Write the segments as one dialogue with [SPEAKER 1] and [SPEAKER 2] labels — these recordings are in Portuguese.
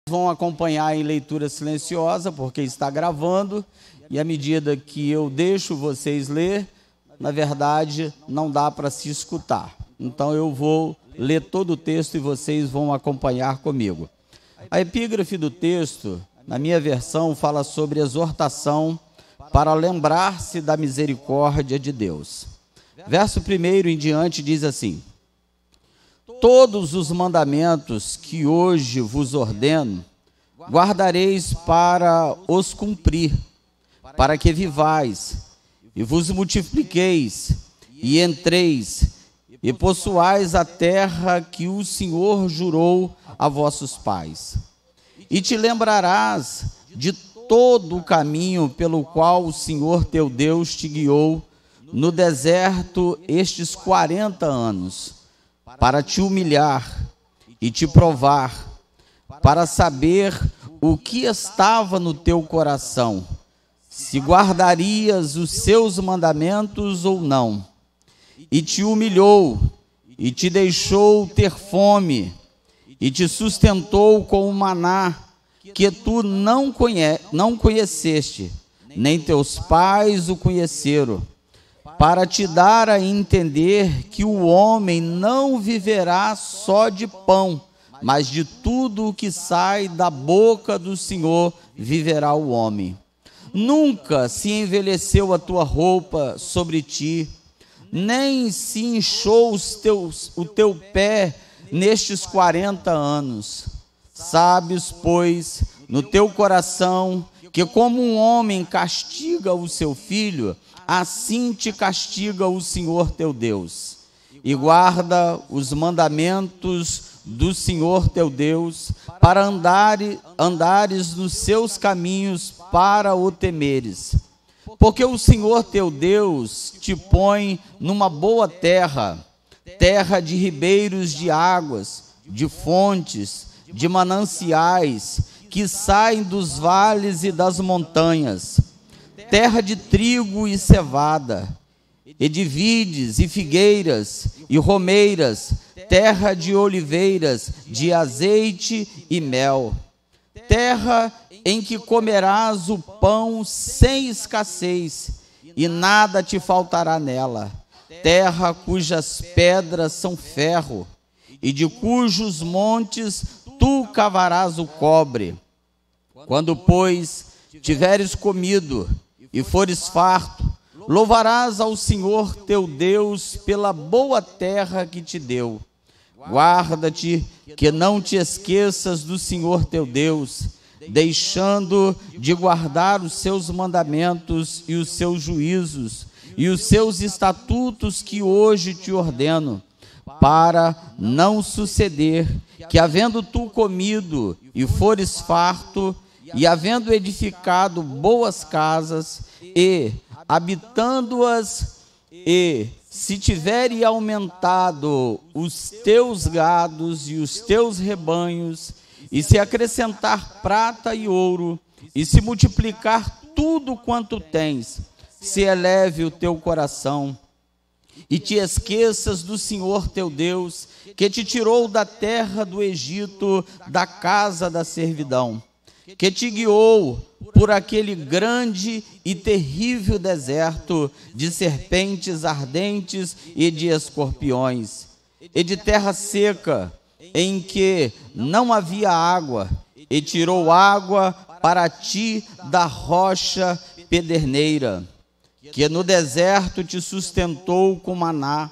[SPEAKER 1] Vão acompanhar em leitura silenciosa, porque está gravando, e à medida que eu deixo vocês ler, na verdade, não dá para se escutar. Então eu vou ler todo o texto e vocês vão acompanhar comigo. A epígrafe do texto, na minha versão, fala sobre exortação para lembrar-se da misericórdia de Deus. Verso 1 em diante diz assim: todos os mandamentos que hoje vos ordeno, guardareis para os cumprir, para que vivais, e vos multipliqueis, e entreis, e possuais a terra que o Senhor jurou a vossos pais. E te lembrarás de todo o caminho pelo qual o Senhor teu Deus te guiou no deserto estes 40 anos, para te humilhar e te provar, para saber o que estava no teu coração, se guardarias os seus mandamentos ou não. E te humilhou, e te deixou ter fome, e te sustentou com o maná, que tu não conheceste, nem teus pais o conheceram, para te dar a entender que o homem não viverá só de pão, mas de tudo o que sai da boca do Senhor viverá o homem. Nunca se envelheceu a tua roupa sobre ti, nem se inchou o teu pé nestes 40 anos. Sabes, pois, no teu coração, que como um homem castiga o seu filho, assim te castiga o Senhor teu Deus. E guarda os mandamentos do Senhor teu Deus, para andares nos seus caminhos, para o temeres. Porque o Senhor teu Deus te põe numa boa terra, terra de ribeiros de águas, de fontes, de mananciais, que saem dos vales e das montanhas, terra de trigo e cevada, e de vides e figueiras e romeiras, terra de oliveiras, de azeite e mel, terra em que comerás o pão sem escassez, e nada te faltará nela, terra cujas pedras são ferro, e de cujos montes tu cavarás o cobre. Quando, pois, tiveres comido e fores farto, louvarás ao Senhor teu Deus pela boa terra que te deu. Guarda-te que não te esqueças do Senhor teu Deus, deixando de guardar os seus mandamentos e os seus juízos e os seus estatutos que hoje te ordeno, para não suceder que, havendo tu comido e fores farto, e havendo edificado boas casas, e habitando-as, e se tiverem aumentado os teus gados e os teus rebanhos, e se acrescentar prata e ouro, e se multiplicar tudo quanto tens, se eleve o teu coração, e te esqueças do Senhor teu Deus, que te tirou da terra do Egito, da casa da servidão, que te guiou por aquele grande e terrível deserto de serpentes ardentes e de escorpiões, e de terra seca, em que não havia água, e tirou água para ti da rocha pederneira, que no deserto te sustentou com maná,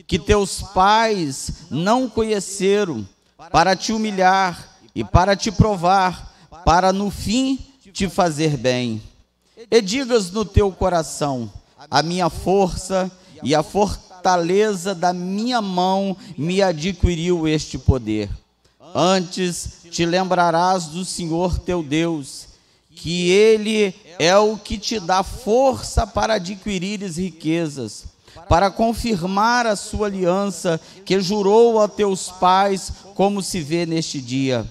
[SPEAKER 1] que teus pais não conheceram, para te humilhar e para te provar, para no fim te fazer bem. E digas no teu coração: a minha força e a fortaleza da minha mão me adquiriu este poder. Antes te lembrarás do Senhor teu Deus, que Ele é o que te dá força para adquirires riquezas, para confirmar a sua aliança que jurou a teus pais, como se vê neste dia.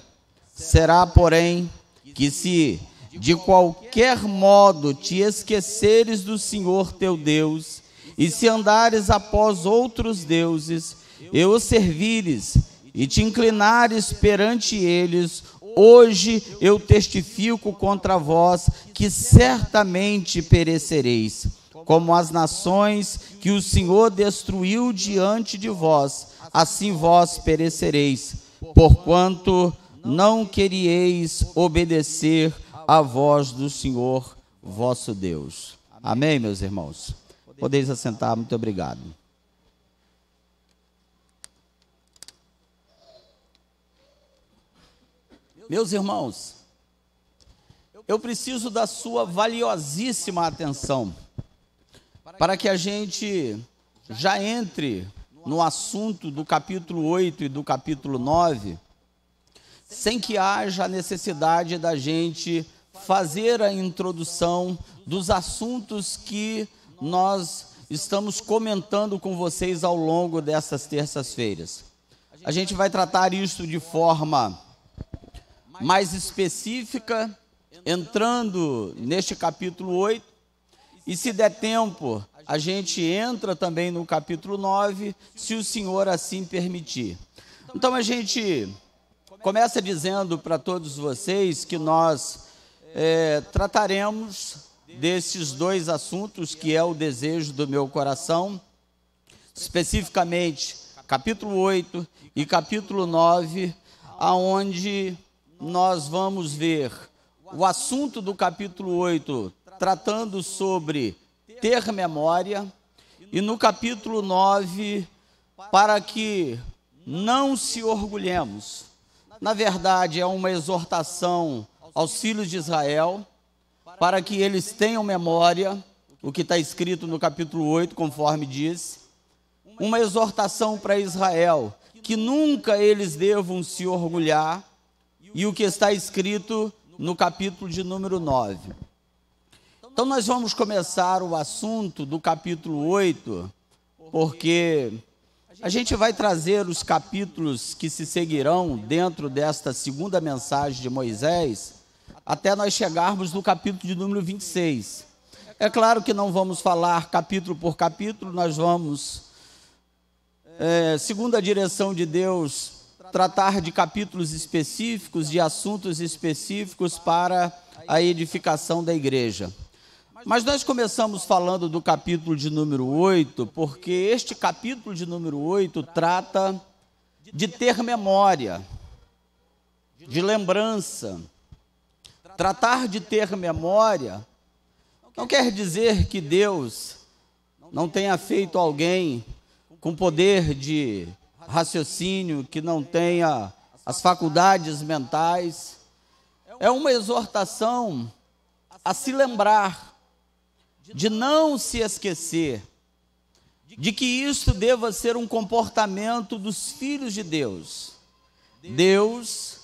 [SPEAKER 1] Será, porém, que se de qualquer modo te esqueceres do Senhor teu Deus, e se andares após outros deuses, e os servires, e te inclinares perante eles, hoje eu testifico contra vós que certamente perecereis, como as nações que o Senhor destruiu diante de vós, assim vós perecereis, porquanto não querieis obedecer à voz do Senhor vosso Deus. Amém, meus irmãos? Podeis assentar, muito obrigado. Meus irmãos, eu preciso da sua valiosíssima atenção para que a gente já entre no assunto do capítulo 8 e do capítulo 9, sem que haja a necessidade da gente fazer a introdução dos assuntos que nós estamos comentando com vocês ao longo dessas terças-feiras. A gente vai tratar isso de forma mais específica, entrando neste capítulo 8, e se der tempo, a gente entra também no capítulo 9, se o Senhor assim permitir. Então a gente começa dizendo para todos vocês que nós trataremos desses dois assuntos, que é o desejo do meu coração, especificamente capítulo 8 e capítulo 9, aonde nós vamos ver o assunto do capítulo 8 tratando sobre ter memória, e no capítulo 9, para que não se orgulhemos. Na verdade, é uma exortação aos filhos de Israel, para que eles tenham memória, o que está escrito no capítulo 8, conforme disse, uma exortação para Israel, que nunca eles devam se orgulhar, e o que está escrito no capítulo de número 9. Então nós vamos começar o assunto do capítulo 8, porque a gente vai trazer os capítulos que se seguirão dentro desta segunda mensagem de Moisés, até nós chegarmos no capítulo de número 26. É claro que não vamos falar capítulo por capítulo, nós vamos, segundo a direção de Deus, tratar de capítulos específicos, de assuntos específicos para a edificação da igreja. Mas nós começamos falando do capítulo de número 8, porque este capítulo de número 8 trata de ter memória, de lembrança. Tratar de ter memória não quer dizer que Deus não tenha feito alguém com poder de raciocínio, que não tenha as faculdades mentais. É uma exortação a se lembrar, de não se esquecer, de que isso deva ser um comportamento dos filhos de Deus. Deus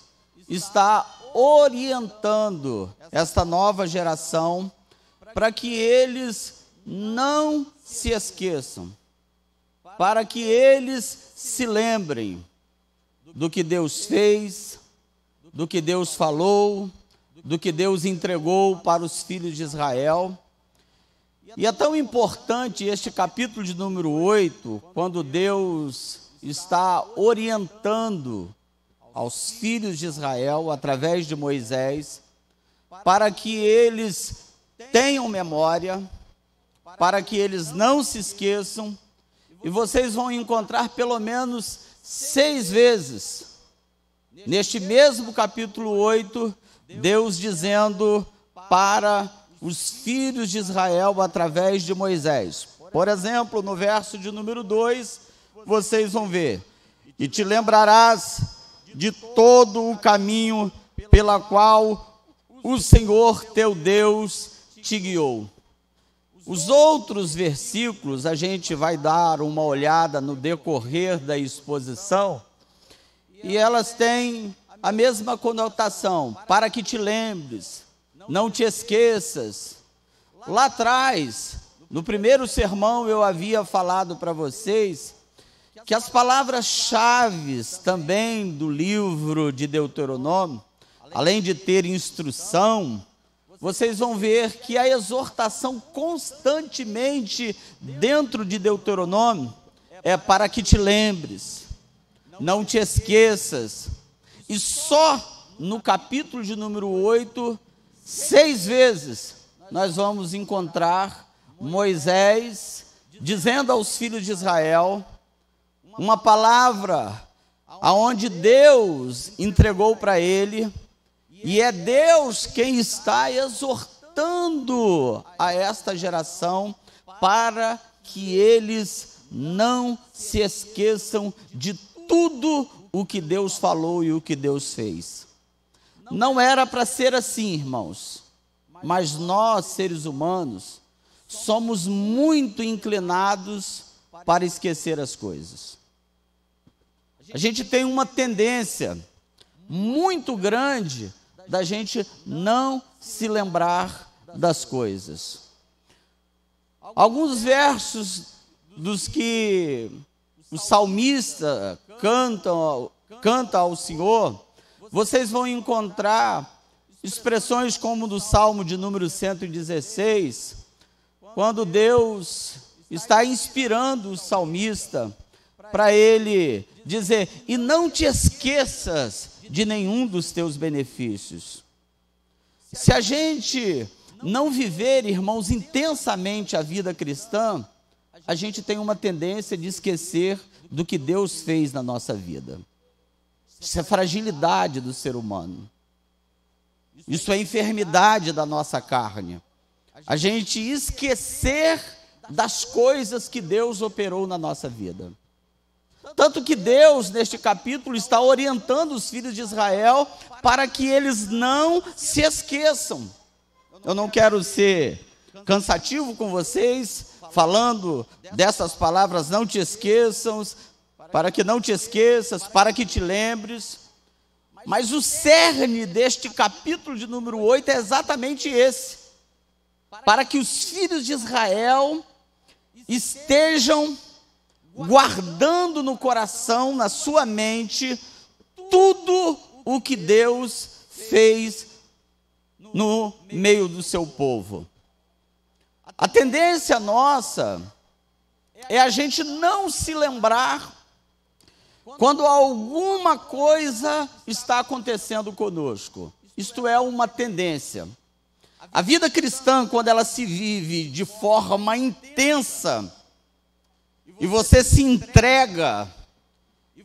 [SPEAKER 1] está orientando esta nova geração para que eles não se esqueçam, para que eles se lembrem do que Deus fez, do que Deus falou, do que Deus entregou para os filhos de Israel. E é tão importante este capítulo de número 8, quando Deus está orientando aos filhos de Israel, através de Moisés, para que eles tenham memória, para que eles não se esqueçam. E vocês vão encontrar pelo menos 6 vezes, neste mesmo capítulo 8, Deus dizendo para os filhos de Israel através de Moisés. Por exemplo, no verso de número 2, vocês vão ver: e te lembrarás de todo o caminho pela qual o Senhor teu Deus te guiou. Os outros versículos a gente vai dar uma olhada no decorrer da exposição, e elas têm a mesma conotação: para que te lembres, não te esqueças. Lá atrás, no primeiro sermão, eu havia falado para vocês que as palavras-chave também do livro de Deuteronômio, além de ter instrução, vocês vão ver que a exortação constantemente dentro de Deuteronômio é para que te lembres, não te esqueças. E só no capítulo de número 8, 6 vezes, nós vamos encontrar Moisés dizendo aos filhos de Israel uma palavra aonde Deus entregou para ele, e é Deus quem está exortando a esta geração para que eles não se esqueçam de tudo o que Deus falou e o que Deus fez. Não era para ser assim, irmãos, mas nós, seres humanos, somos muito inclinados para esquecer as coisas. A gente tem uma tendência muito grande da gente não se lembrar das coisas. Alguns versos dos que o salmista canta ao Senhor, vocês vão encontrar expressões como do Salmo de número 116, quando Deus está inspirando o salmista para ele dizer: e não te esqueças de nenhum dos teus benefícios. Se a gente não viver, irmãos, intensamente a vida cristã, a gente tem uma tendência de esquecer do que Deus fez na nossa vida. Isso é fragilidade do ser humano. Isso é enfermidade da nossa carne. A gente esquecer das coisas que Deus operou na nossa vida. Tanto que Deus, neste capítulo, está orientando os filhos de Israel para que eles não se esqueçam. Eu não quero ser cansativo com vocês, falando dessas palavras: não te esqueçam, para que não te esqueças, para que te lembres. Mas o cerne deste capítulo de número 8 é exatamente esse: para que os filhos de Israel estejam guardando no coração, na sua mente, tudo o que Deus fez no meio do seu povo. A tendência nossa é a gente não se lembrar quando alguma coisa está acontecendo conosco. Isto é uma tendência. A vida cristã, quando ela se vive de forma intensa, e você se entrega,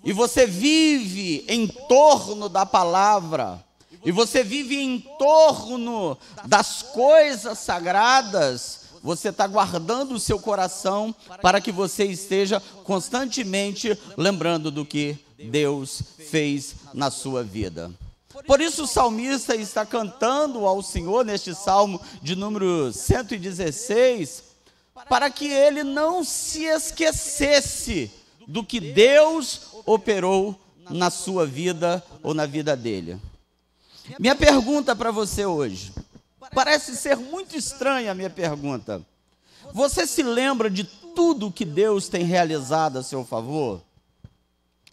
[SPEAKER 1] e você vive em torno da palavra, e você vive em torno das coisas sagradas, você está guardando o seu coração para que você esteja constantemente lembrando do que Deus fez na sua vida. Por isso o salmista está cantando ao Senhor neste salmo de número 116, para que ele não se esquecesse do que Deus operou na sua vida ou na vida dele. Minha pergunta para você hoje, parece ser muito estranha a minha pergunta: você se lembra de tudo que Deus tem realizado a seu favor?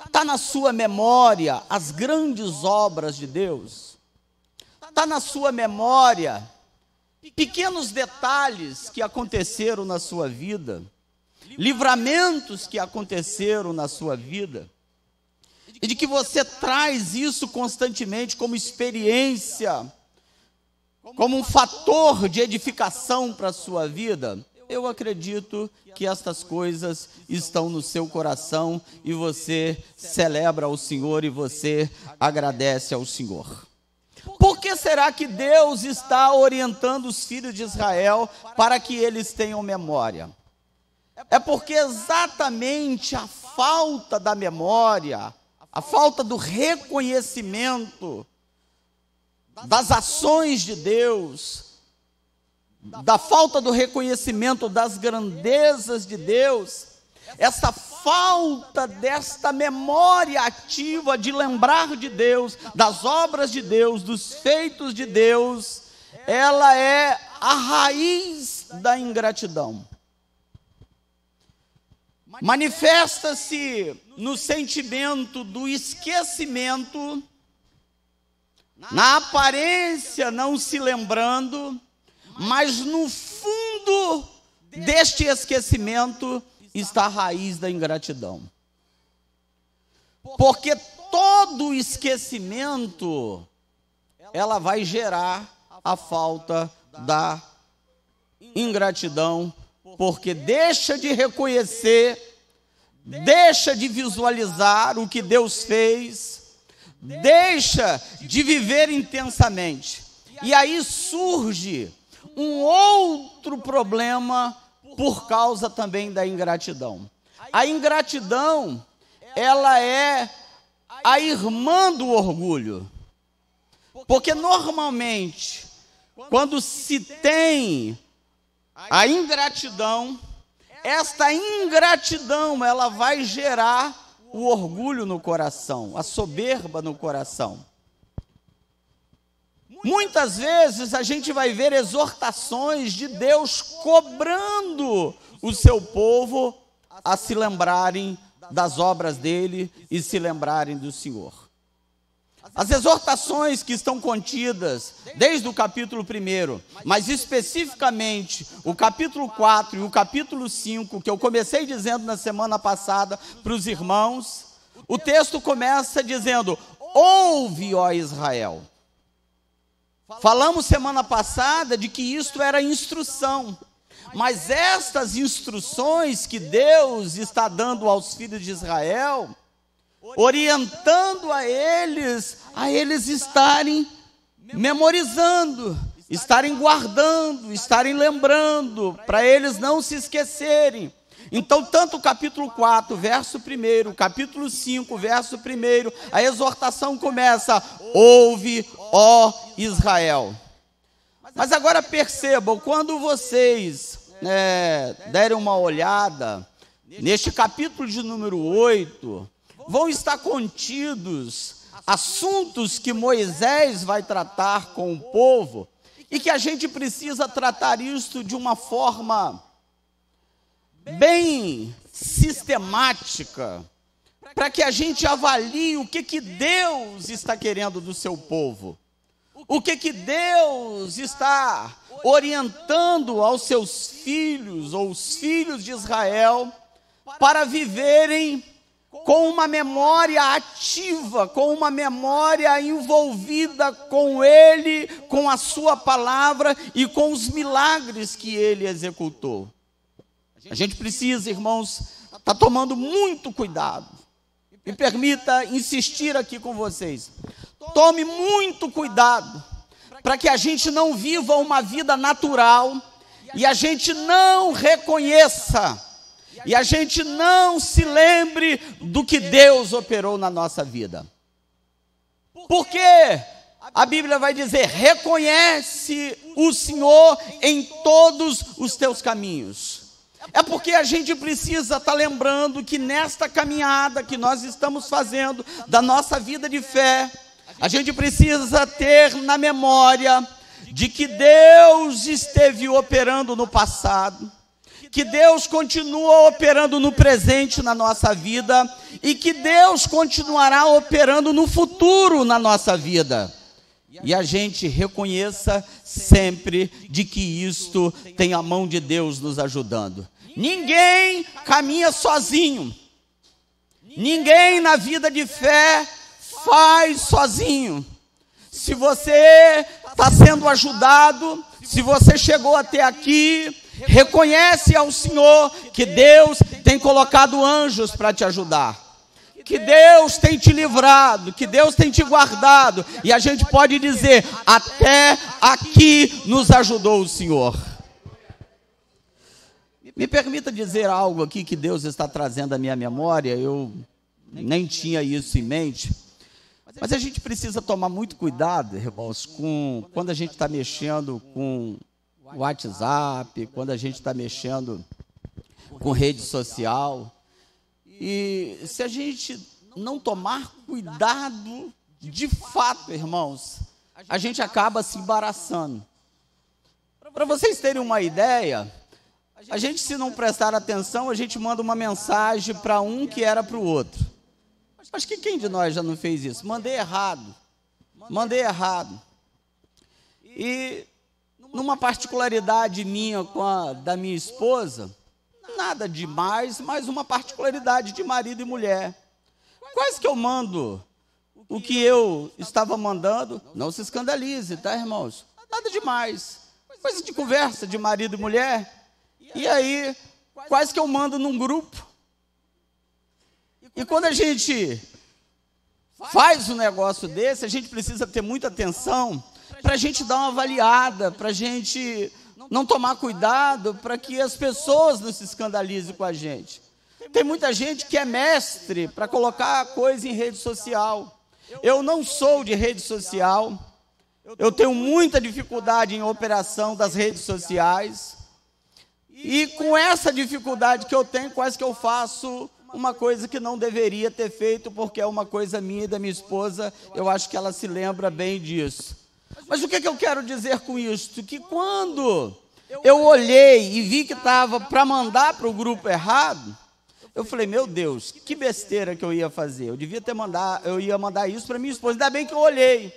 [SPEAKER 1] Está na sua memória as grandes obras de Deus? Está na sua memória pequenos detalhes que aconteceram na sua vida, livramentos que aconteceram na sua vida, e de que você traz isso constantemente como experiência, como um fator de edificação para a sua vida? Eu acredito que estas coisas estão no seu coração e você celebra ao Senhor e você agradece ao Senhor. Por que será que Deus está orientando os filhos de Israel para que eles tenham memória? É porque exatamente a falta da memória, a falta do reconhecimento das ações de Deus, da falta do reconhecimento das grandezas de Deus, essa falta desta memória ativa de lembrar de Deus, das obras de Deus, dos feitos de Deus, ela é a raiz da ingratidão. Manifesta-se no sentimento do esquecimento, na aparência não se lembrando, mas no fundo deste esquecimento está a raiz da ingratidão. Porque todo esquecimento ela vai gerar a falta da ingratidão, porque deixa de reconhecer, deixa de visualizar o que Deus fez, deixa de viver intensamente. E aí surge um outro problema por causa também da ingratidão. A ingratidão, ela é a irmã do orgulho. Porque normalmente, quando se tem a ingratidão, esta ingratidão, ela vai gerar o orgulho no coração, a soberba no coração. Muitas vezes a gente vai ver exortações de Deus cobrando o seu povo a se lembrarem das obras dele e se lembrarem do Senhor. As exortações que estão contidas desde o capítulo 1, mas especificamente o capítulo 4 e o capítulo 5, que eu comecei dizendo na semana passada para os irmãos, o texto começa dizendo: ouve, ó Israel. Falamos semana passada de que isto era instrução, mas estas instruções que Deus está dando aos filhos de Israel, orientando a eles estarem memorizando, estarem guardando, estarem lembrando, para eles não se esquecerem. Então, tanto o capítulo 4, verso 1, capítulo 5, verso 1, a exortação começa: ouve, ó Israel. Mas agora percebam, quando vocês derem uma olhada, neste capítulo de número 8, vão estar contidos assuntos que Moisés vai tratar com o povo, e que a gente precisa tratar isso de uma forma bem sistemática, para que a gente avalie o que Deus está querendo do seu povo, o que Deus está orientando aos seus filhos, ou os filhos de Israel, para viverem com uma memória ativa, com uma memória envolvida com Ele, com a sua palavra e com os milagres que Ele executou. A gente precisa, irmãos, estar tomando muito cuidado. Me permita insistir aqui com vocês. Tome muito cuidado para que a gente não viva uma vida natural e a gente não reconheça e a gente não se lembre do que Deus operou na nossa vida. Porque a Bíblia vai dizer: reconhece o Senhor em todos os teus caminhos. É porque a gente precisa estar lembrando que nesta caminhada que nós estamos fazendo, da nossa vida de fé, a gente precisa ter na memória de que Deus esteve operando no passado, que Deus continua operando no presente na nossa vida e que Deus continuará operando no futuro na nossa vida. E a gente reconheça sempre de que isto tem a mão de Deus nos ajudando. Ninguém caminha sozinho. Ninguém na vida de fé faz sozinho. Se você está sendo ajudado, se você chegou até aqui, reconhece ao Senhor que Deus tem colocado anjos para te ajudar, que Deus tem te livrado, que Deus tem te guardado, e a gente pode dizer: até aqui nos ajudou o Senhor. Me permita dizer algo aqui que Deus está trazendo à minha memória. Eu nem tinha isso em mente, mas a gente precisa tomar muito cuidado, irmãos, quando a gente está mexendo com o WhatsApp, quando a gente está mexendo com rede social. E se a gente não tomar cuidado, de fato, irmãos, a gente acaba se embaraçando. Para vocês terem uma ideia, a gente, se não prestar atenção, a gente manda uma mensagem para um que era para o outro. Acho que quem de nós já não fez isso? Mandei errado. E numa particularidade minha com a da minha esposa, nada demais, mas uma particularidade de marido e mulher. Quase que eu mando o que eu estava mandando. Não se escandalize, tá, irmãos? Nada demais. Coisa de conversa de marido e mulher. E aí, quase que eu mando num grupo. E quando a gente faz um negócio desse, a gente precisa ter muita atenção para a gente dar uma avaliada, para a gente não tomar cuidado, para que as pessoas não se escandalizem com a gente. Tem muita gente que é mestre para colocar coisa em rede social. Eu não sou de rede social, eu tenho muita dificuldade em operação das redes sociais, e com essa dificuldade que eu tenho, quase que eu faço uma coisa que não deveria ter feito, porque é uma coisa minha e da minha esposa, eu acho que ela se lembra bem disso. Mas o que eu quero dizer com isso? Que quando eu olhei e vi que estava para mandar para o grupo errado, eu falei, meu Deus, que besteira que eu ia fazer. Eu ia mandar isso para minha esposa, ainda bem que eu olhei.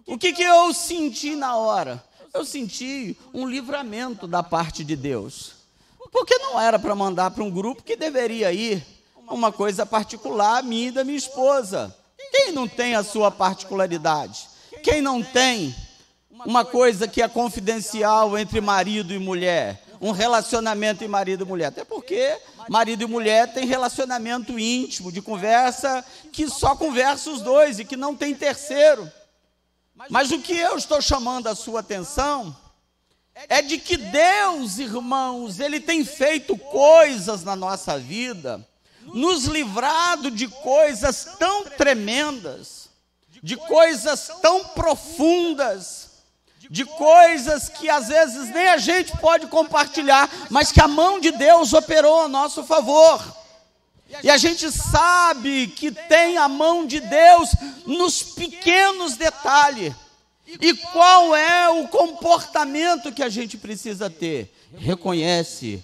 [SPEAKER 1] O que eu senti na hora? Eu senti um livramento da parte de Deus. Porque não era para mandar para um grupo que deveria ir uma coisa particular minha e da minha esposa. Quem não tem a sua particularidade? Quem não tem uma coisa que é confidencial entre marido e mulher? Um relacionamento entre marido e mulher? Até porque marido e mulher têm relacionamento íntimo, de conversa, que só conversa os dois e que não tem terceiro. Mas o que eu estou chamando a sua atenção é de que Deus, irmãos, Ele tem feito coisas na nossa vida, nos livrado de coisas tão tremendas, de coisas tão profundas, de coisas que às vezes nem a gente pode compartilhar, mas que a mão de Deus operou a nosso favor. E a gente sabe que tem a mão de Deus nos pequenos detalhes. E qual é o comportamento que a gente precisa ter? Reconhece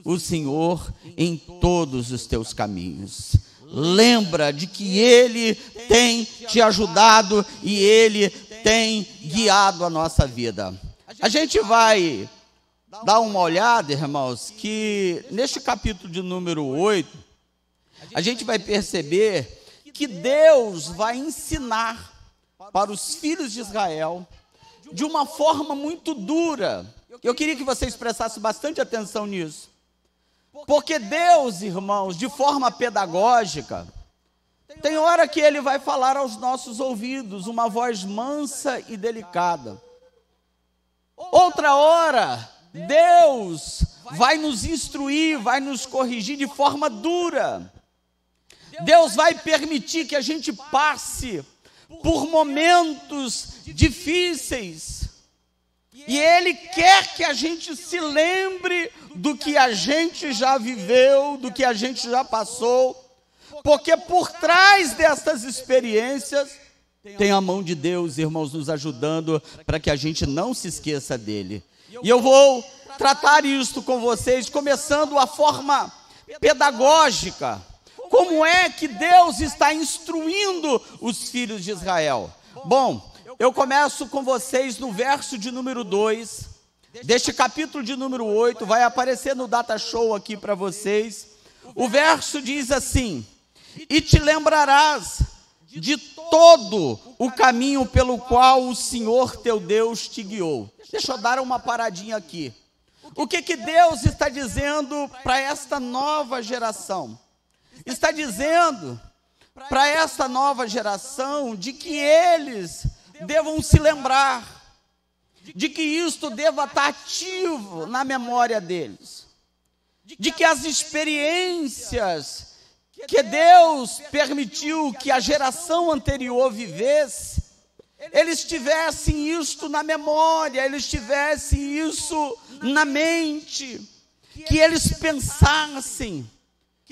[SPEAKER 1] o Senhor em todos os teus caminhos. Lembra de que Ele tem te ajudado e Ele tem guiado a nossa vida. A gente vai dar uma olhada, irmãos, que neste capítulo de número 8, a gente vai perceber que Deus vai ensinar para os filhos de Israel de uma forma muito dura. Eu queria que vocês prestassem bastante atenção nisso. Porque Deus, irmãos, de forma pedagógica, tem hora que Ele vai falar aos nossos ouvidos, uma voz mansa e delicada. Outra hora, Deus vai nos instruir, vai nos corrigir de forma dura. Deus vai permitir que a gente passe por momentos difíceis. E Ele quer que a gente se lembre do que a gente já viveu, do que a gente já passou. Porque por trás dessas experiências, tem a mão de Deus, irmãos, nos ajudando para que a gente não se esqueça dEle. E eu vou tratar isso com vocês, começando a forma pedagógica. Como é que Deus está instruindo os filhos de Israel? Bom, eu começo com vocês no verso de número 2, deste capítulo de número 8, vai aparecer no Data Show aqui para vocês. O verso diz assim: e te lembrarás de todo o caminho pelo qual o Senhor teu Deus te guiou. Deixa eu dar uma paradinha aqui. O que Deus está dizendo para esta nova geração? Está dizendo para esta nova geração de que eles devam se lembrar, de que isto deva estar ativo na memória deles, de que as experiências que Deus permitiu que a geração anterior vivesse, eles tivessem isto na memória, eles tivessem isso na mente, que eles pensassem,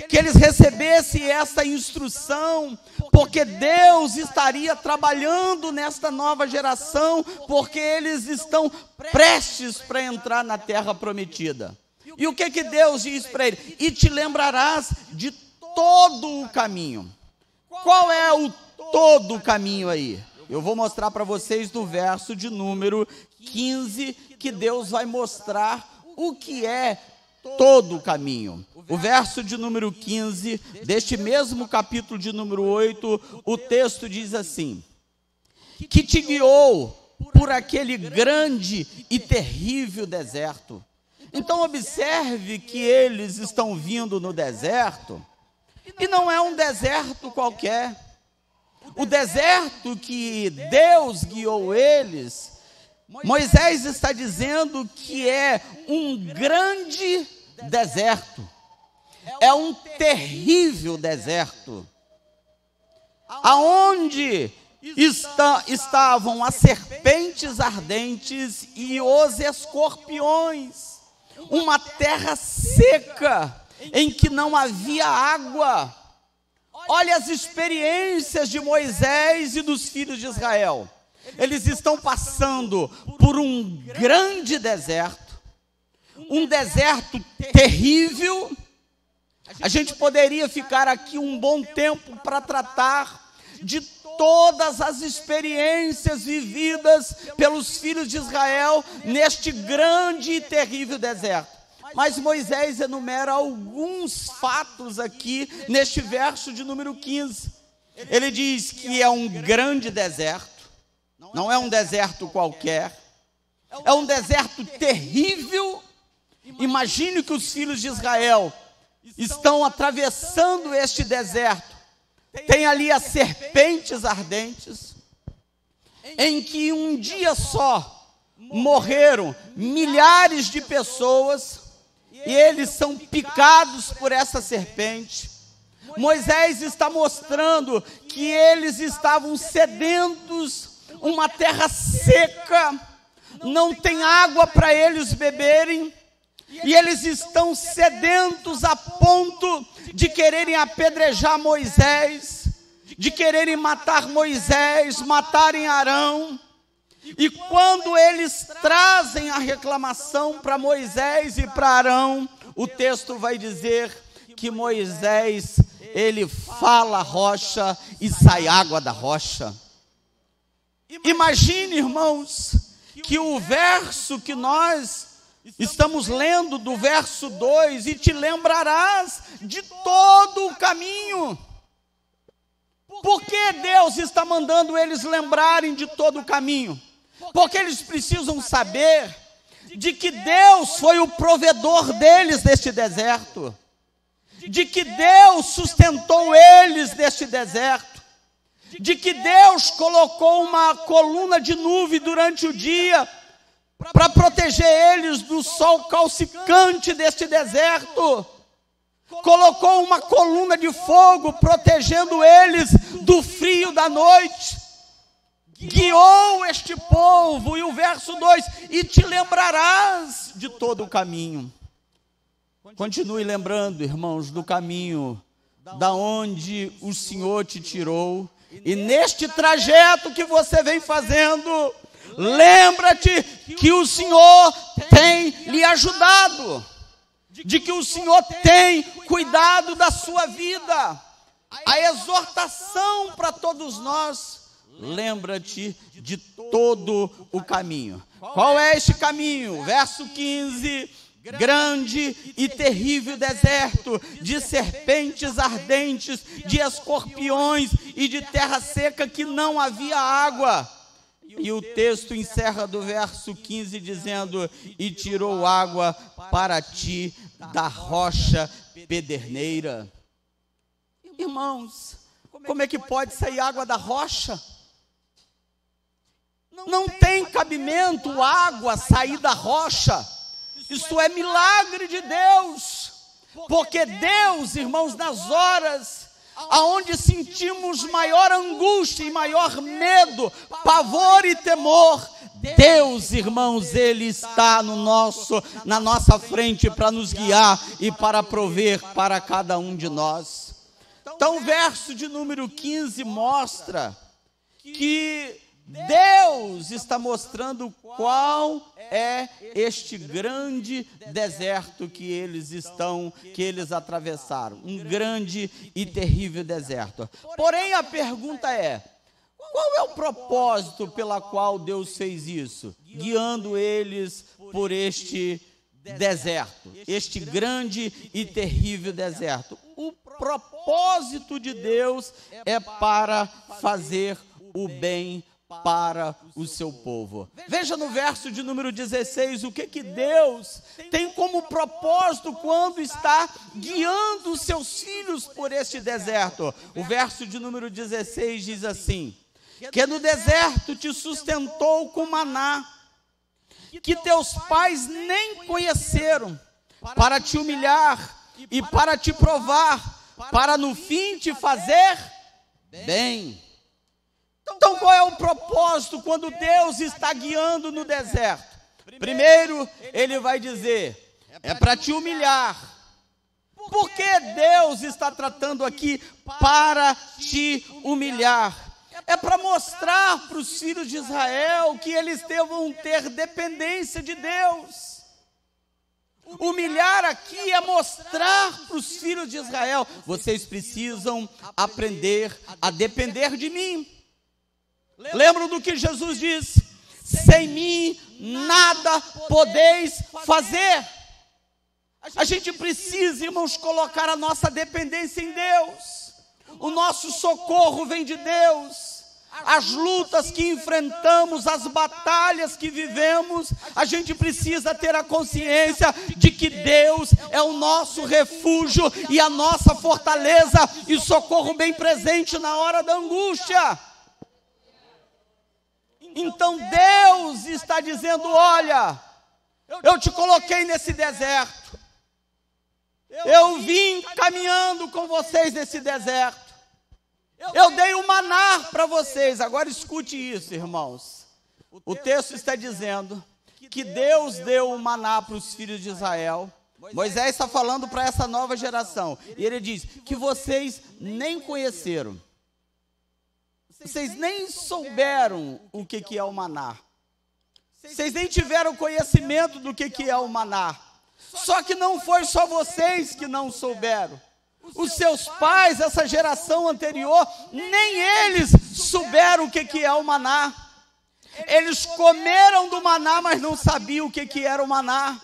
[SPEAKER 1] que eles recebessem essa instrução, porque Deus estaria trabalhando nesta nova geração, porque eles estão prestes para entrar na terra prometida. E o que Deus diz para ele? E te lembrarás de todo o caminho. Qual é o todo o caminho aí? Eu vou mostrar para vocês no verso de número 15, que Deus vai mostrar o que é todo o caminho. O verso de número 15, deste mesmo capítulo de número 8, o texto diz assim: que te guiou por aquele grande e terrível deserto. Então observe que eles estão vindo no deserto, e não é um deserto qualquer. O deserto que Deus guiou eles, Moisés está dizendo que é um grande deserto, é um terrível deserto, aonde estavam as serpentes ardentes e os escorpiões, uma terra seca, em que não havia água. Olha as experiências de Moisés e dos filhos de Israel. Eles estão passando por um grande deserto, um deserto terrível. A gente poderia ficar aqui um bom tempo para tratar de todas as experiências vividas pelos filhos de Israel neste grande e terrível deserto. Mas Moisés enumera alguns fatos aqui neste verso de número 15. Ele diz que é um grande deserto, não é um deserto qualquer, é um deserto terrível. Imagine que os filhos de Israel estão atravessando este deserto. Tem ali as serpentes ardentes, em que um dia só morreram milhares de pessoas, e eles são picados por essa serpente. Moisés está mostrando que eles estavam sedentos, uma terra seca, não tem água para eles beberem, e eles estão sedentos a ponto de quererem apedrejar Moisés, de quererem matar Moisés, matarem Arão. E quando eles trazem a reclamação para Moisés e para Arão, o texto vai dizer que Moisés, ele fala a rocha e sai água da rocha. Imagine, irmãos, que o verso que nós estamos lendo, do verso 2, e te lembrarás de todo o caminho. Por que Deus está mandando eles lembrarem de todo o caminho? Porque eles precisam saber de que Deus foi o provedor deles neste deserto, de que Deus sustentou eles neste deserto, de que Deus colocou uma coluna de nuvem durante o dia para proteger eles do sol calcicante deste deserto, colocou uma coluna de fogo protegendo eles do frio da noite, guiou este povo. E o verso 2, e te lembrarás de todo o caminho. Continue lembrando, irmãos, do caminho da onde o Senhor te tirou, e neste trajeto que você vem fazendo, lembra-te que o Senhor tem lhe ajudado, de que o Senhor tem cuidado da sua vida. A exortação para todos nós: lembra-te de todo o caminho. Qual é este caminho? Verso 15: grande e terrível deserto, de serpentes ardentes, de escorpiões e de terra seca, que não havia água. E o texto encerra do verso 15 dizendo: e tirou água para ti da rocha pederneira. Irmãos, como é que pode sair água da rocha? Não tem cabimento água sair da rocha. Isso é milagre de Deus, porque Deus, irmãos, nas horas aonde sentimos maior angústia e maior medo, pavor e temor, Deus, irmãos, Ele está na nossa frente para nos guiar e para prover para cada um de nós. Então o verso de número 15 mostra que Deus está mostrando qual é este grande deserto que eles atravessaram, um grande e terrível deserto. Porém, a pergunta é: qual é o propósito pela qual Deus fez isso, guiando eles por este deserto, este grande e terrível deserto. O propósito de Deus é para fazer o bem para o seu povo. Veja no verso de número 16 o que Deus tem como propósito quando está guiando os seus filhos por este deserto. O verso de número 16 diz assim: que no deserto te sustentou com maná, que teus pais nem conheceram, para te humilhar e para te provar, para no fim te fazer bem. Então qual é o propósito quando Deus está guiando no deserto? Primeiro, ele vai dizer, é para te humilhar. Por que Deus está tratando aqui para te humilhar? É para mostrar para os filhos de Israel que eles devam ter dependência de Deus. Humilhar aqui é mostrar para os filhos de Israel, vocês precisam aprender a depender de mim. Lembram do que Jesus disse? Sem mim nada podeis fazer. A gente precisa, irmãos, colocar a nossa dependência em Deus. O nosso socorro vem de Deus. As lutas que enfrentamos, as batalhas que vivemos, a gente precisa ter a consciência de que Deus é o nosso refúgio e a nossa fortaleza e socorro bem presente na hora da angústia. Então Deus está dizendo, olha, eu te coloquei nesse deserto, eu vim caminhando com vocês nesse deserto, eu dei o maná para vocês. Agora escute isso, irmãos. O texto está dizendo que Deus deu o maná para os filhos de Israel. Moisés está falando para essa nova geração, e ele diz que vocês nem conheceram. Vocês nem souberam o que é o maná. Vocês nem tiveram conhecimento do que é o maná. Só que não foi só vocês que não souberam. Os seus pais, essa geração anterior, nem eles souberam o que é o maná. Eles comeram do maná, mas não sabiam o que era o maná.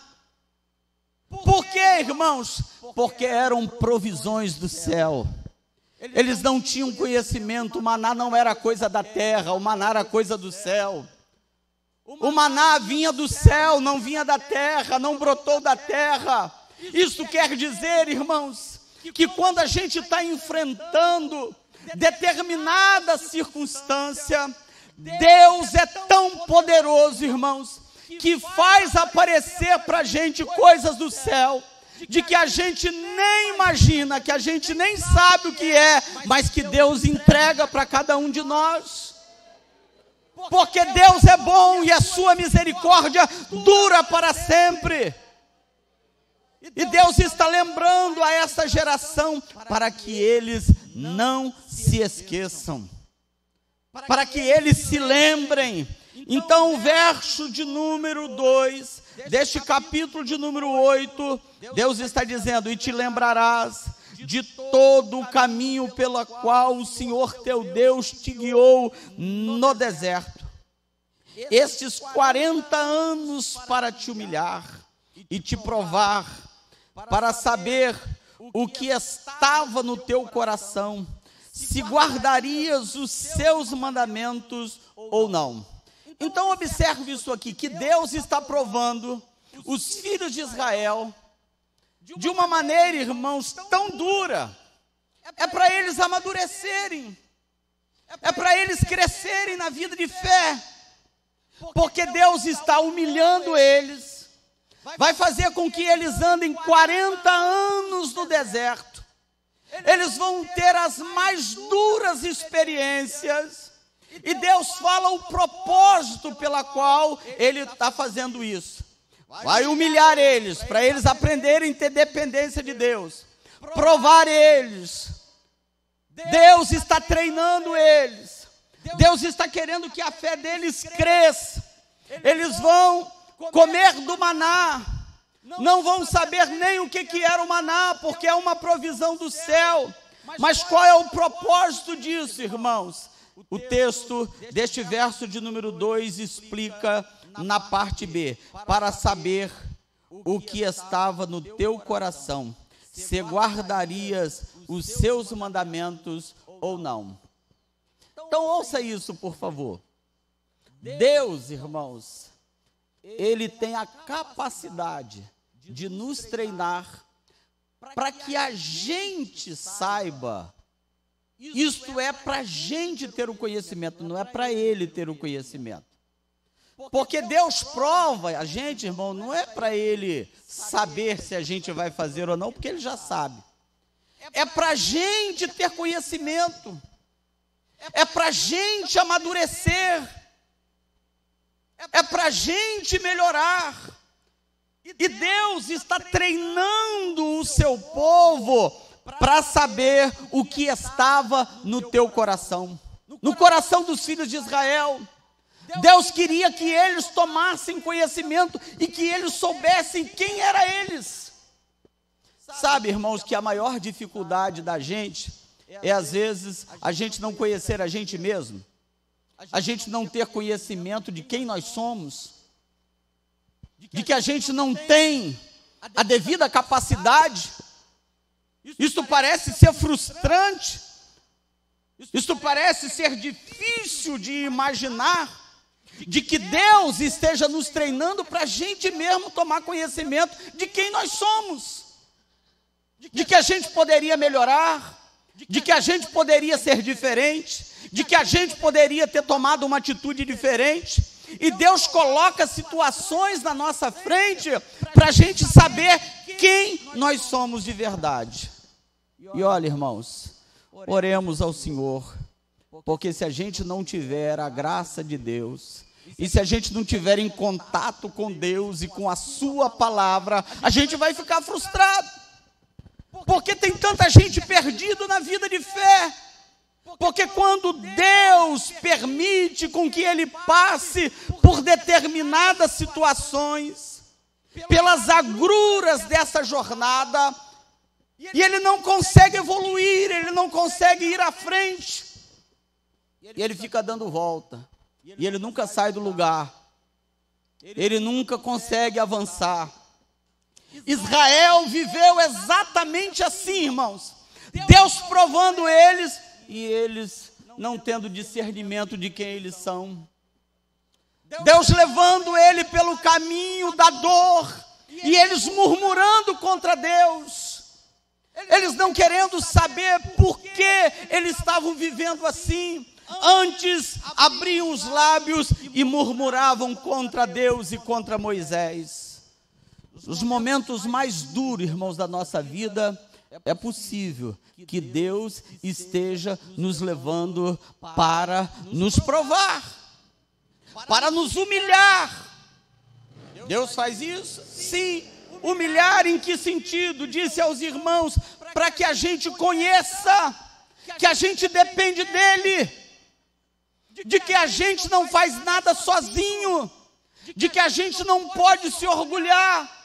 [SPEAKER 1] Por quê, irmãos? Porque eram provisões do céu. Eles não tinham conhecimento, o maná não era coisa da terra, o maná era coisa do céu. O maná vinha do céu, não vinha da terra, não brotou da terra. Isso quer dizer, irmãos, que quando a gente está enfrentando determinada circunstância, Deus é tão poderoso, irmãos, que faz aparecer para a gente coisas do céu, de que a gente nem imagina, que a gente nem sabe o que é, mas que Deus entrega para cada um de nós. Porque Deus é bom e a sua misericórdia dura para sempre. E Deus está lembrando a essa geração para que eles não se esqueçam, para que eles se lembrem. Então o verso de número 2 deste capítulo de número 8, Deus está dizendo, e te lembrarás de todo o caminho pelo qual o Senhor teu Deus te guiou no deserto, estes 40 anos para te humilhar e te provar, para saber o que estava no teu coração, se guardarias os seus mandamentos ou não. Então observe isso aqui, que Deus está provando os filhos de Israel de uma maneira, irmãos, tão dura. É para eles amadurecerem, é para eles crescerem na vida de fé, porque Deus está humilhando eles, vai fazer com que eles andem 40 anos no deserto. Eles vão ter as mais duras experiências, e Deus fala o propósito pela qual Ele está fazendo isso. Vai humilhar eles, para eles aprenderem a ter dependência de Deus. Provar eles. Deus está treinando eles. Deus está querendo que a fé deles cresça. Eles vão comer do maná. Não vão saber nem o que era o maná, porque é uma provisão do céu. Mas qual é o propósito disso, irmãos? O texto deste verso de número 2 explica na parte B, para saber o que estava no teu coração, se guardarias os seus mandamentos ou não. Então ouça isso, por favor. Deus, irmãos, Ele tem a capacidade de nos treinar para que a gente saiba. Isto é para a gente ter o conhecimento, não é para Ele ter o conhecimento. Porque Deus prova a gente, irmão, não é para Ele saber se a gente vai fazer ou não, porque Ele já sabe. É para a gente ter conhecimento. É para a gente amadurecer. É para a gente melhorar. E Deus está treinando o seu povo para saber o que estava no teu coração. No coração dos filhos de Israel. Deus queria que eles tomassem conhecimento e que eles soubessem quem era eles. Sabe, irmãos, que a maior dificuldade da gente é, às vezes, a gente não conhecer a gente mesmo. A gente não ter conhecimento de quem nós somos. De que a gente não tem a devida capacidade. Isso parece ser frustrante. Isso parece ser difícil de imaginar. De que Deus esteja nos treinando para a gente mesmo tomar conhecimento de quem nós somos. De que a gente poderia melhorar. De que a gente poderia ser diferente. De que a gente poderia ter tomado uma atitude diferente. E Deus coloca situações na nossa frente para a gente saber quem nós somos de verdade. E olha, irmãos, oremos ao Senhor, porque se a gente não tiver a graça de Deus, e se a gente não tiver em contato com Deus e com a sua palavra, a gente vai ficar frustrado. Porque tem tanta gente perdida na vida de fé. Porque quando Deus permite com que ele passe por determinadas situações, pelas agruras dessa jornada, e ele não consegue evoluir, ele não consegue ir à frente, e ele fica dando volta, e ele nunca sai do lugar, ele nunca consegue avançar. Israel viveu exatamente assim, irmãos. Deus provando eles, e eles não tendo discernimento de quem eles são. Deus levando ele pelo caminho da dor, e eles murmurando contra Deus. Eles não querendo saber por que eles estavam vivendo assim. Antes abriam os lábios e murmuravam contra Deus e contra Moisés. Os momentos mais duros, irmãos, da nossa vida, é possível que Deus esteja nos levando para nos provar, para nos humilhar. Deus faz isso? Sim. Humilhar em que sentido? Disse aos irmãos, para que a gente conheça que a gente depende dele, de que a gente não faz nada sozinho, de que a gente não pode se orgulhar.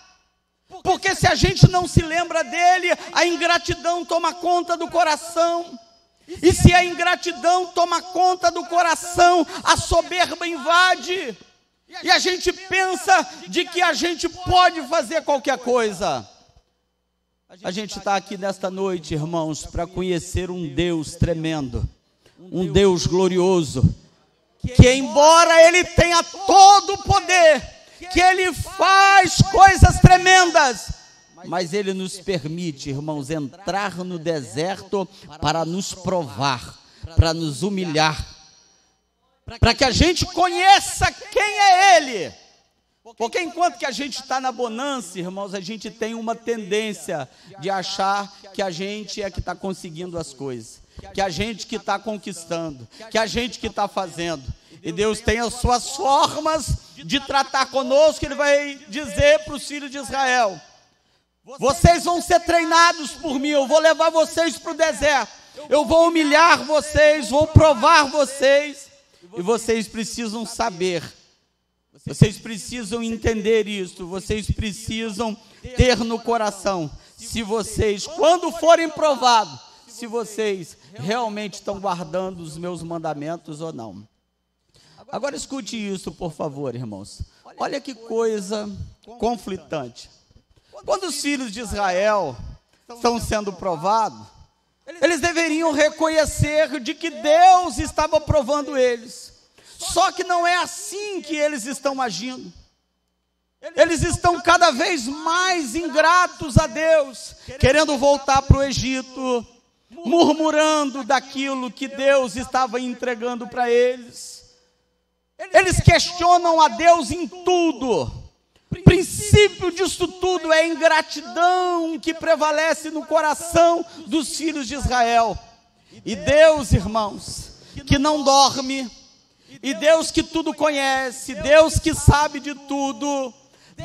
[SPEAKER 1] Porque se a gente não se lembra dele, a ingratidão toma conta do coração. E se a ingratidão toma conta do coração, a soberba invade. E a gente pensa de que a gente pode fazer qualquer coisa. A gente está aqui nesta noite, irmãos, para conhecer um Deus tremendo, um Deus glorioso, que embora ele tenha todo o poder, que ele faz coisas tremendas, mas ele nos permite, irmãos, entrar no deserto para nos provar, para nos humilhar, para que a gente conheça quem é ele. Porque enquanto que a gente está na bonança, irmãos, a gente tem uma tendência de achar que a gente é que está conseguindo as coisas, que a gente que está conquistando, que a gente que está fazendo. E Deus tem as suas formas de tratar conosco. Ele vai dizer para os filhos de Israel: vocês vão ser treinados por mim, eu vou levar vocês para o deserto, eu vou humilhar vocês, vou provar vocês, e vocês precisam saber, vocês precisam entender isso, vocês precisam ter no coração, se vocês, quando forem provados, se vocês realmente estão guardando os meus mandamentos ou não. Agora escute isso, por favor, irmãos. Olha que coisa conflitante. Quando os filhos de Israel estão sendo provados, eles deveriam reconhecer de que Deus estava provando eles. Só que não é assim que eles estão agindo. Eles estão cada vez mais ingratos a Deus, querendo voltar para o Egito, murmurando daquilo que Deus estava entregando para eles. Eles questionam a Deus em tudo. O princípio disso tudo é a ingratidão que prevalece no coração dos filhos de Israel. E Deus, irmãos, que não dorme, e Deus que tudo conhece, Deus que sabe de tudo,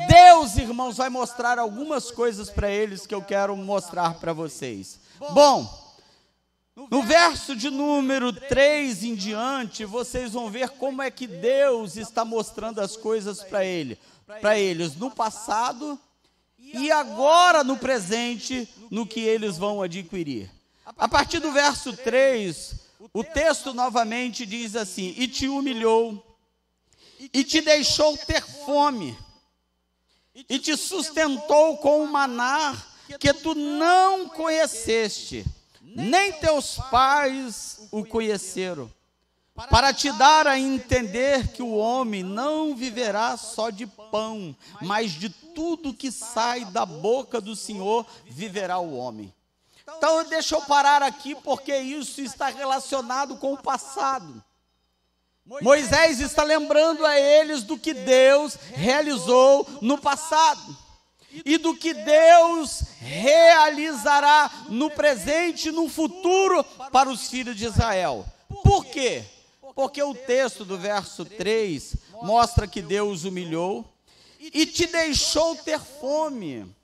[SPEAKER 1] Deus, irmãos, vai mostrar algumas coisas para eles que eu quero mostrar para vocês. Bom, no verso de número 3 em diante, vocês vão ver como é que Deus está mostrando as coisas para eles no passado e agora no presente, no que eles vão adquirir. A partir do verso 3, o texto novamente diz assim: e te humilhou, e te deixou ter fome, e te sustentou com o maná que tu não conheceste, nem teus pais o conheceram, para te dar a entender que o homem não viverá só de pão, mas de tudo que sai da boca do Senhor viverá o homem. Então deixa eu parar aqui, porque isso está relacionado com o passado. Moisés está lembrando a eles do que Deus realizou no passado e do que Deus realizará no presente e no futuro para os filhos de Israel. Por quê? Porque o texto do verso 3 mostra que Deus humilhou e te deixou ter fome.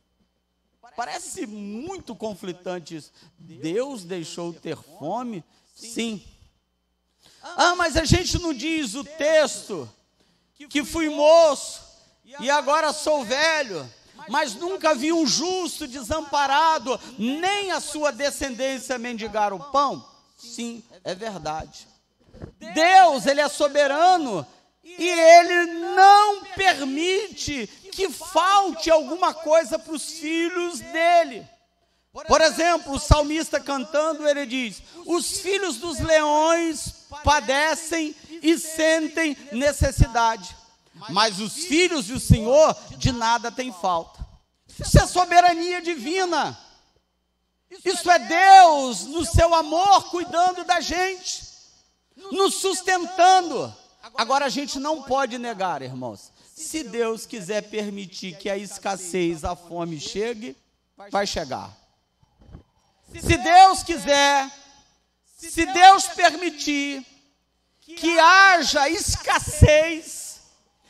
[SPEAKER 1] Parece muito conflitante isso. Deus deixou ter fome? Sim. Ah, mas a gente não diz o texto que fui moço e agora sou velho, mas nunca vi um justo desamparado, nem a sua descendência mendigar o pão? Sim, é verdade. Deus, Ele é soberano e Ele não permite que falte alguma coisa para os filhos dele. Por exemplo, o salmista cantando, ele diz: os filhos dos leões padecem e sentem necessidade, mas os filhos do Senhor de nada têm falta. Isso é soberania divina. Isso é Deus no seu amor cuidando da gente, nos sustentando. Agora a gente não pode negar, irmãos, se Deus quiser permitir que a escassez, a fome chegue, vai chegar. Se Deus quiser, se Deus permitir que haja escassez,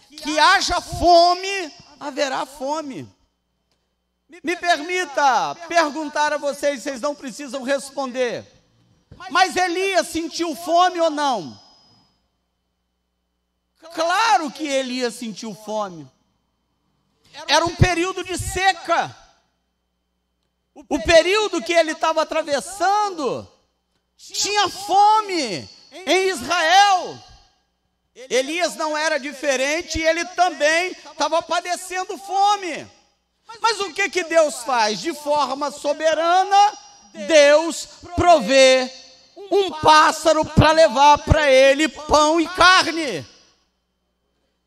[SPEAKER 1] que haja fome, haverá fome. Me permita perguntar a vocês, vocês não precisam responder, mas Elias sentiu fome ou não? Claro que Elias sentiu fome. Era um período de seca. O período que ele estava atravessando, tinha fome em Israel. Elias não era diferente e ele também estava padecendo fome. Mas o que Deus faz? De forma soberana, Deus provê um pássaro para levar para ele pão e carne.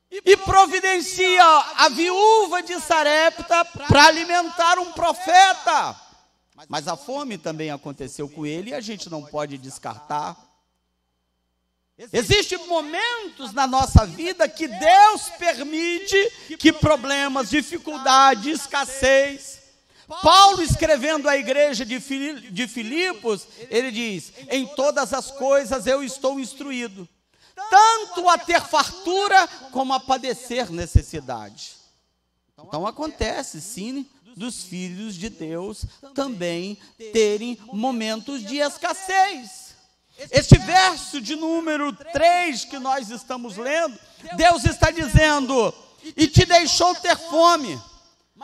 [SPEAKER 1] E providencia a viúva de Sarepta para alimentar um profeta. Mas a fome também aconteceu com ele e a gente não pode descartar. Existem momentos na nossa vida que Deus permite que problemas, dificuldades, escassez. Paulo, escrevendo à igreja de Filipos, ele diz: em todas as coisas eu estou instruído, tanto a ter fartura como a padecer necessidade. Então acontece sim dos filhos de Deus também terem momentos de escassez. Este verso de número 3 que nós estamos lendo, Deus está dizendo: e te deixou ter fome.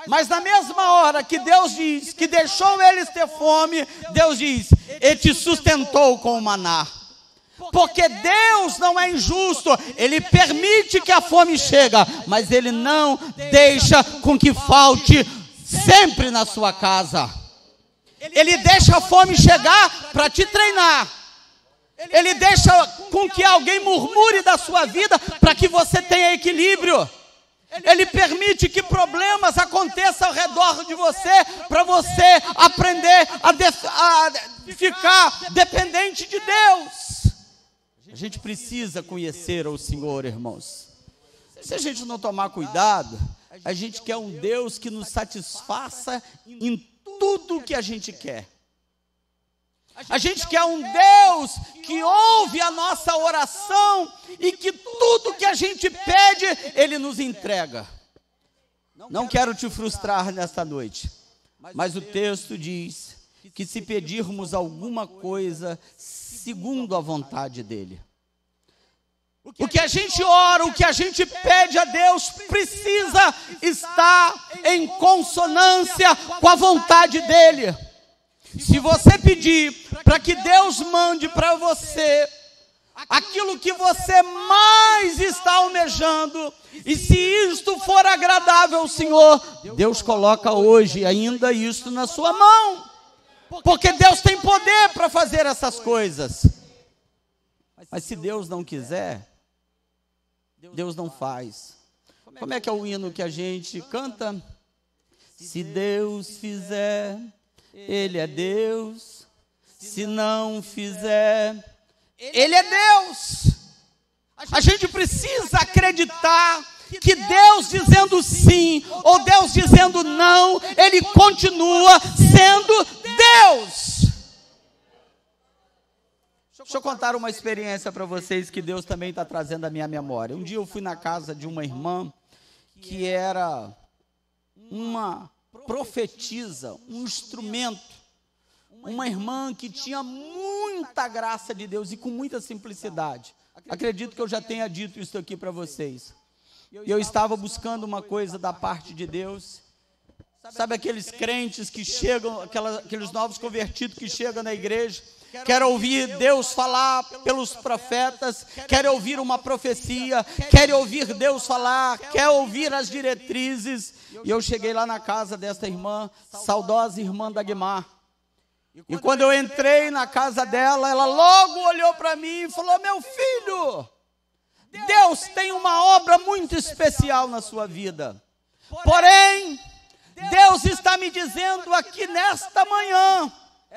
[SPEAKER 1] Mas na mesma hora que Deus diz que deixou eles ter fome, Deus diz: e te sustentou com o maná. Porque Deus não é injusto, Ele permite que a fome chegue, mas Ele não deixa com que falte sempre na sua casa. Ele deixa a fome chegar para te treinar. Ele deixa com que alguém murmure da sua vida para que você tenha equilíbrio. Ele permite que problemas aconteçam ao redor de você para você aprender a ficar dependente de Deus. A gente precisa conhecer o Senhor, irmãos. Se a gente não tomar cuidado, a gente quer um Deus que nos satisfaça em tudo que a gente quer. A gente quer um Deus que ouve a nossa oração e que tudo que a gente pede, Ele nos entrega. Não quero te frustrar nesta noite, mas o texto diz que se pedirmos alguma coisa segundo a vontade dEle. O que a gente ora, o que a gente pede a Deus, precisa estar em consonância com a vontade dEle. Se você pedir para que Deus mande para você aquilo que você mais está almejando, e se isto for agradável ao Senhor, Deus coloca hoje ainda isto na sua mão, porque Deus tem poder para fazer essas coisas. Mas se Deus não quiser, Deus não faz. Como é que é o hino que a gente canta? Se Deus fizer, Ele é Deus. Se não fizer, Ele é Deus. A gente precisa acreditar que Deus dizendo sim ou Deus dizendo não, Ele continua sendo Deus. Deixa eu contar uma experiência para vocês que Deus também está trazendo à minha memória. Um dia eu fui na casa de uma irmã que era uma profetisa, um instrumento, uma irmã que tinha muita graça de Deus e com muita simplicidade. Acredito que eu já tenha dito isso aqui para vocês. E eu estava buscando uma coisa da parte de Deus. Sabe aqueles crentes que chegam, aqueles novos convertidos que chegam na igreja, querem ouvir Deus falar pelos profetas, querem ouvir uma profecia, querem ouvir Deus falar, querem ouvir as diretrizes. E eu cheguei lá na casa desta irmã, saudosa irmã Dagmar. E quando eu entrei na casa dela, ela logo olhou para mim e falou: meu filho, Deus tem uma obra muito especial na sua vida. Porém, Deus está me dizendo aqui nesta manhã,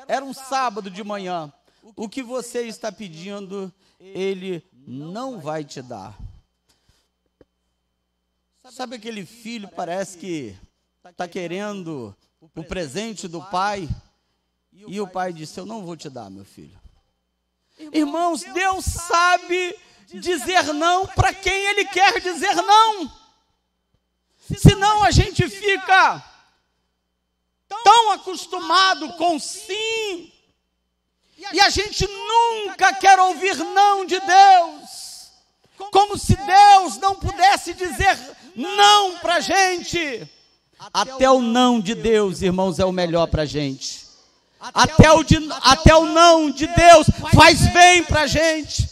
[SPEAKER 1] era um sábado de manhã, o que você está pedindo, Ele não vai te dar. Sabe aquele filho parece que está querendo o presente do pai? E o pai disse: eu não vou te dar, meu filho. Irmãos, Deus sabe dizer não para quem Ele quer dizer não. Senão a gente fica tão acostumado com sim, e a gente nunca quer ouvir não de Deus, como se Deus não pudesse dizer não para a gente. Até o não de Deus, irmãos, é o melhor para a gente. Até o não de Deus faz bem para a gente.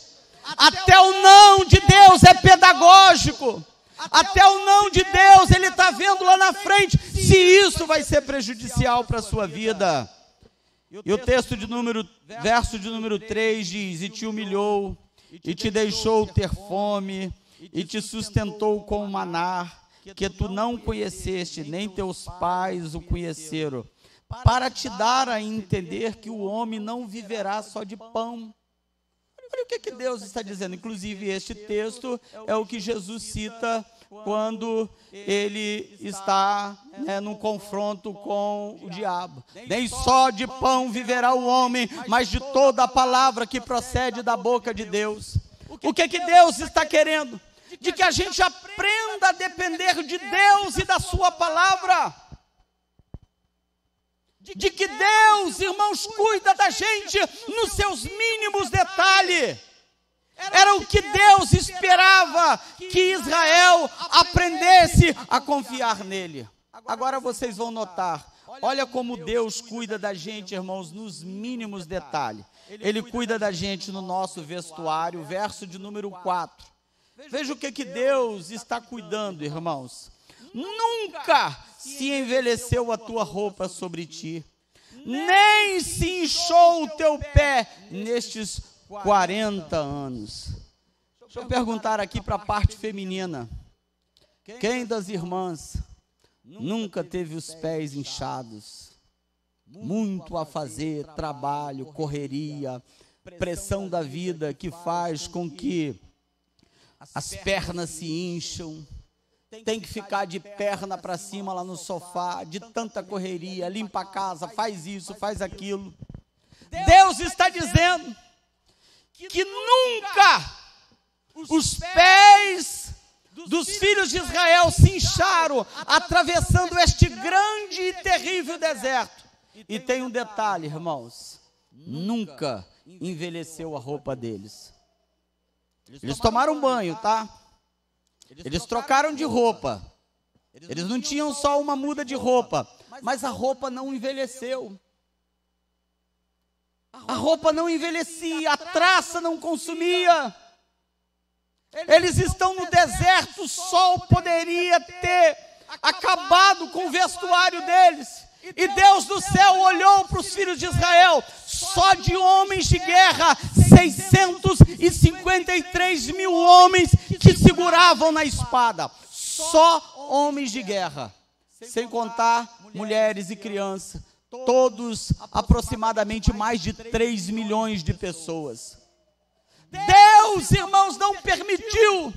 [SPEAKER 1] Até o não de Deus é pedagógico. Até o não de Deus, Ele está vendo lá na frente se isso vai ser prejudicial para a sua vida. E o texto verso de número 3 diz: e te humilhou, e te deixou ter fome, e te sustentou com maná, que tu não conheceste, nem teus pais o conheceram, para te dar a entender que o homem não viverá só de pão. Olha o que Deus está dizendo. Inclusive, este texto é o que Jesus cita quando Ele está num confronto com o diabo. Nem só de pão viverá o homem, mas de toda a palavra que procede da boca de Deus. O que Deus está querendo? De que a gente aprenda a depender de Deus e da sua palavra. De que Deus, irmãos, cuida da gente nos seus mínimos detalhes. Era o que Deus esperava que Israel aprendesse a confiar nele. Agora vocês vão notar, olha como Deus cuida da gente, irmãos, nos mínimos detalhes. Ele cuida da gente no nosso vestuário. Verso de número 4. Veja o que Deus está cuidando, irmãos. Nunca se envelheceu a tua roupa sobre ti, nem se inchou o teu pé nestes 40 anos. Deixa eu perguntar aqui para a parte feminina. Quem das irmãs nunca teve os pés inchados? Muito a fazer, trabalho, correria, pressão da vida que faz com que as pernas se incham, tem que ficar de perna para cima lá no sofá, de tanta correria, limpa a casa, faz isso, faz aquilo. Deus está dizendo que nunca os pés dos filhos de Israel se incharam atravessando este grande e terrível deserto. E tem um detalhe, irmãos, nunca envelheceu a roupa deles. Eles tomaram banho, tá? Eles trocaram de roupa. Eles não tinham só uma muda de roupa, mas a roupa não envelheceu. A roupa não envelhecia, a traça não consumia. Eles estão no deserto, o sol poderia ter acabado com o vestuário deles. E Deus do céu olhou para os filhos de Israel, só de homens de guerra, 653 mil homens que seguravam na espada. Só homens de guerra, sem contar mulheres e crianças. Todos, aproximadamente mais de 3 milhões de pessoas. Deus, irmãos, não permitiu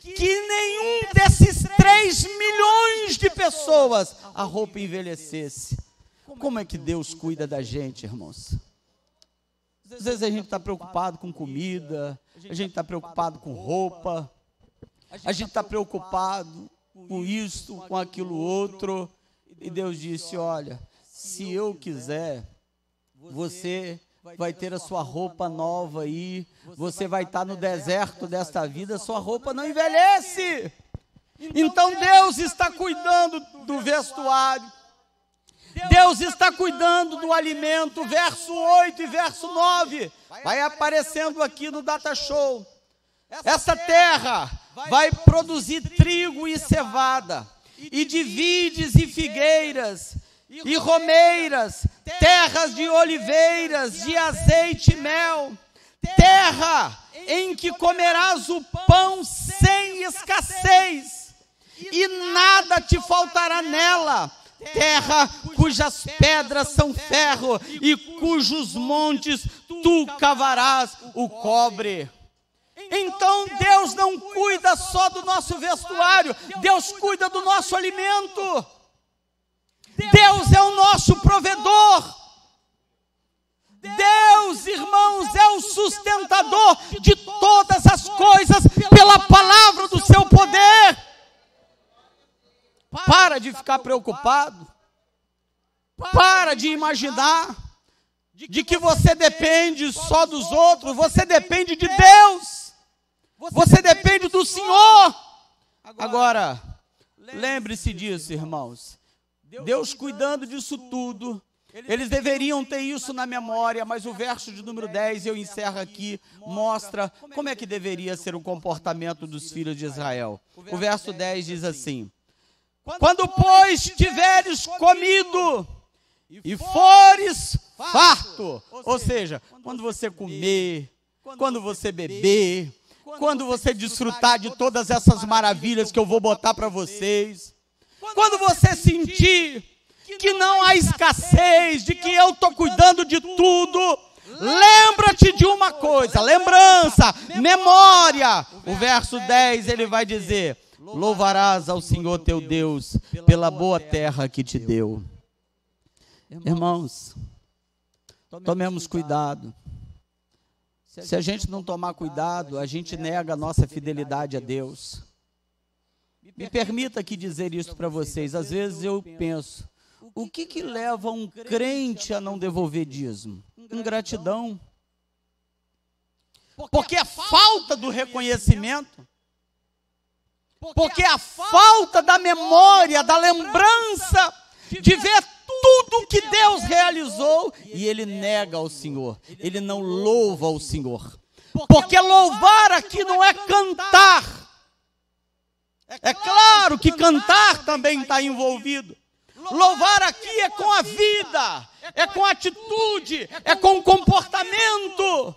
[SPEAKER 1] que nenhum desses 3 milhões de pessoas a roupa envelhecesse. Como é que Deus cuida da gente, irmãos? Às vezes a gente está preocupado com comida, a gente está preocupado com roupa, a gente está preocupado com isto, com aquilo outro, e Deus disse, olha, se eu quiser, você vai ter a sua roupa nova aí, você vai estar no deserto desta vida, sua roupa não envelhece. Então Deus está cuidando do vestuário, Deus está cuidando do alimento. Verso 8 e verso 9, vai aparecendo aqui no Data Show. Essa terra vai produzir trigo e cevada, e de vides e figueiras, e romeiras, terras de oliveiras, de azeite e mel, terra em que comerás o pão sem escassez, e nada te faltará nela, terra cujas pedras são ferro, e cujos montes tu cavarás o cobre. Então Deus não cuida só do nosso vestuário, Deus cuida do nosso alimento. Deus é o nosso provedor. Deus, irmãos, é o sustentador de todas as coisas pela palavra do seu poder. Para de ficar preocupado. Para de imaginar de que você depende só dos outros. Você depende de Deus. Você depende do Senhor. Agora, lembre-se disso, irmãos. Deus cuidando disso tudo, eles deveriam ter isso na memória, mas o verso de número 10, eu encerro aqui, mostra como é que deveria ser o comportamento dos filhos de Israel. O verso 10 diz assim: quando, pois, tiveres comido e fores farto, ou seja, quando você comer, quando você beber, quando você desfrutar de todas essas maravilhas que eu vou botar para vocês, quando você sentir que não há escassez, de que eu estou cuidando de tudo, lembra-te de uma coisa, lembrança, memória. O verso 10 ele vai dizer: louvarás ao Senhor teu Deus pela boa terra que te deu. Irmãos, tomemos cuidado. Se a gente não tomar cuidado, a gente nega a nossa fidelidade a Deus. Me permita aqui dizer isso para vocês. Às vezes eu penso, o que leva um crente a não devolver dízimo? Ingratidão. Porque a falta do reconhecimento, porque a falta da memória, da lembrança, de ver tudo que Deus realizou e ele nega ao Senhor, ele não louva ao Senhor. Porque louvar aqui não é cantar. É claro que cantar também está envolvido. Louvar aqui é com a vida, é com a atitude, é com o comportamento,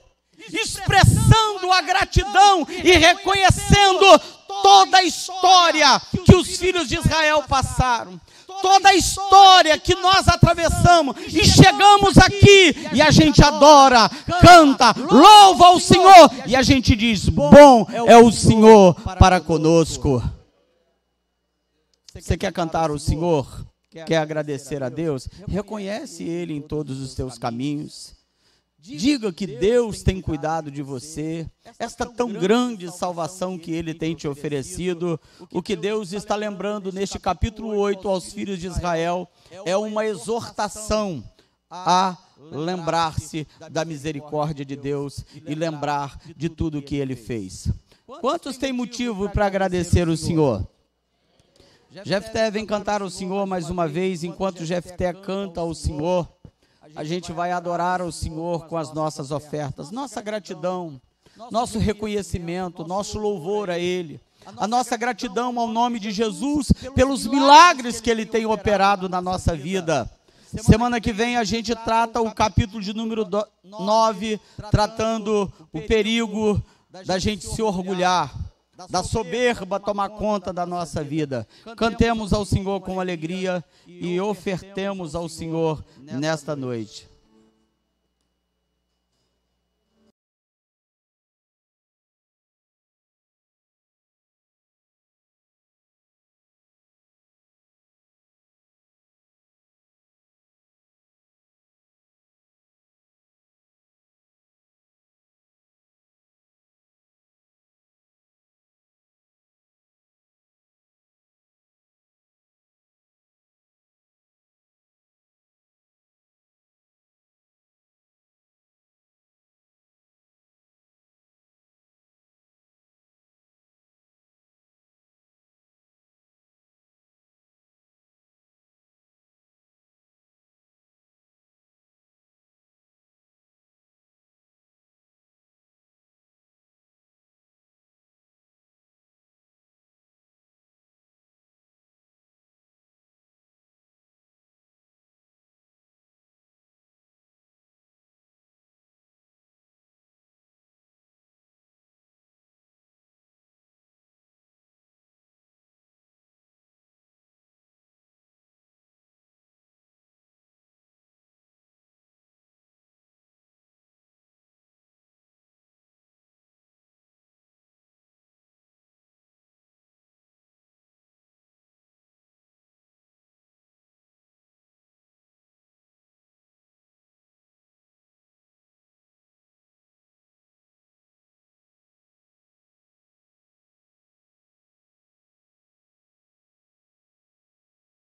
[SPEAKER 1] expressando a gratidão e reconhecendo toda a história que os filhos de Israel passaram. Toda a história que nós atravessamos e chegamos aqui e a gente adora, canta, louva ao Senhor e a gente diz: bom é o Senhor para conosco. Você quer cantar ao Senhor? Quer agradecer a Deus? Reconhece Ele em todos os teus caminhos. Diga que Deus tem cuidado de você, esta tão grande salvação que Ele tem te oferecido. O que Deus está lembrando neste capítulo 8 aos filhos de Israel é uma exortação a lembrar-se da misericórdia de Deus e lembrar de tudo que Ele fez. Quantos têm motivo para agradecer o Senhor? Jefté vem cantar ao Senhor mais uma vez. Enquanto Jefté canta ao Senhor, a gente vai adorar ao Senhor com as nossas ofertas, nossa gratidão, nosso reconhecimento, nosso louvor a Ele, a nossa gratidão ao nome de Jesus pelos milagres que Ele tem operado na nossa vida. Semana que vem a gente trata o capítulo de número 9, tratando o perigo da gente se orgulhar, da soberba tomar conta da nossa vida. Cantemos ao Senhor com alegria e ofertemos ao Senhor nesta noite.